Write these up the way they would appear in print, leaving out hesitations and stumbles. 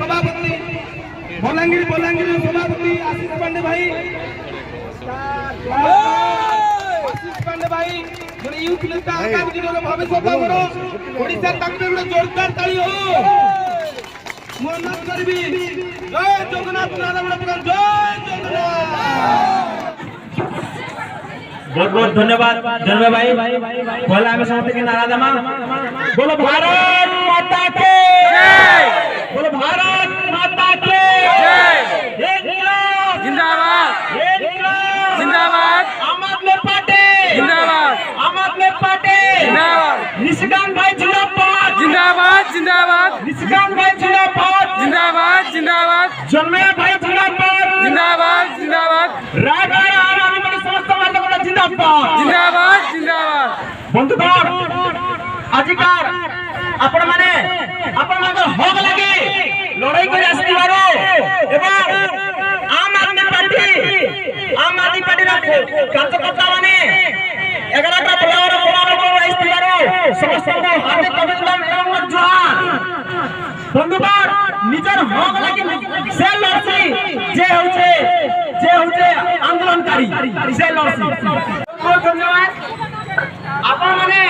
सभापति बलांगीर सभापति आशीष पांडे भाई यूथ नेता आगामी दिन में भविष्य ओडिशा जोरदार ताली हो अनुरोध करी जय जगन्नाथ नारायण प्रधान जय जगन्नाथ। बहुत बहुत धन्यवाद धन्यवाद भाई बोला हमें समझते कि नारा दमा बोलो भारत माता के जय बोलो भारत माता के जय जिंदाबाद जिंदाबाद आम आदमी पार्टी जिंदाबाद आम आदमी पार्टी जिंदाबाद निशिकांत भाई जिंदाबाद जिंदाबाद जिंदाबाद निशिकांत भाई जिंदाबाद जिंदाबाद जिंदाबाद जन्मय भाई जिंदाबाद जिंदाबाद जिंदाबाद राजा समस्त मार्ग जिंदाबाद जिंदाबाद जिंदाबाद बंधुगण आजिकार आपण माने हक लगे लड़ाई कर आसबारो एवं आम आदमी पार्टी कार्यकर्ता माने 11टा प्रकार आसबारो समस्त हार्दिक अभिनंदन एवं जोहार। बंधुगण निजर हक लगे से लड़सी जे होचे आंदोलनकारी से लड़सी। धन्यवाद आपण माने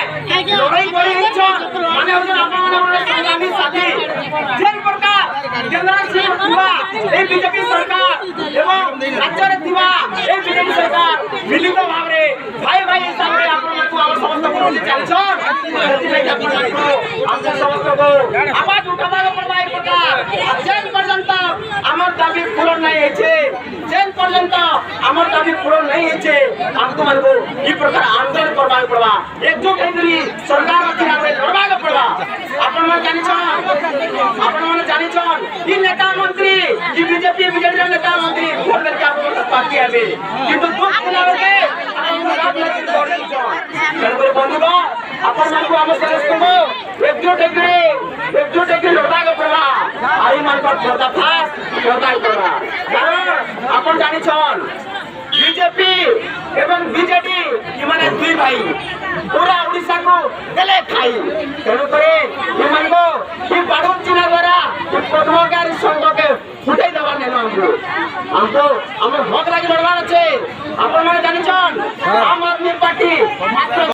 लड़ाई करि छन माने हो आपण माने संग्रामी साथी जेन प्रकार केंद्र से हुआ ए बीजेपी सरकार एवं राज्य रे दिवा ए बीजेपी सरकार मिलित भाव रे भाई हिसाब रे आपण को हम समस्त को चल छन हम समस्त को आवाज उठावा पड़बा ए प्रकार जेन पर्यंत हमर दाबी पूर्ण नहीं हेछे जेन पर्यंत हमर दाबी पूर्ण नहीं हेछे हमको मन को ई प्रकार आंदोलन करबा पड़बा एकजुट होकरी सरकार अथी आबे लड़बा पड़बा। आपण मन जानि छन ई नेता मंत्री ई बीजेपी नेता मंत्री भोट करके आपण पार्टी आबे किंतु दुख बनावे के आपण राजनीति करले छन तेरे बंधुगण आपण मन को हम समस्त को एकजुट होकरी लड़बा पड़बा आई मन को पर्दाफाश करबा पड़बा कारण आपण जानि छन बीजेपी एवं बीजेडी इमाने दुई भाई पूरा ओडिशा को देले खाई तेणु करे इमान को ई बाडून चिना द्वारा प्रथमकारी संघ के फुटाई देवा नेनो हमको हम हक लागी लड़वार छे आपण माने जानि छन आम आदमी पार्टी मात्र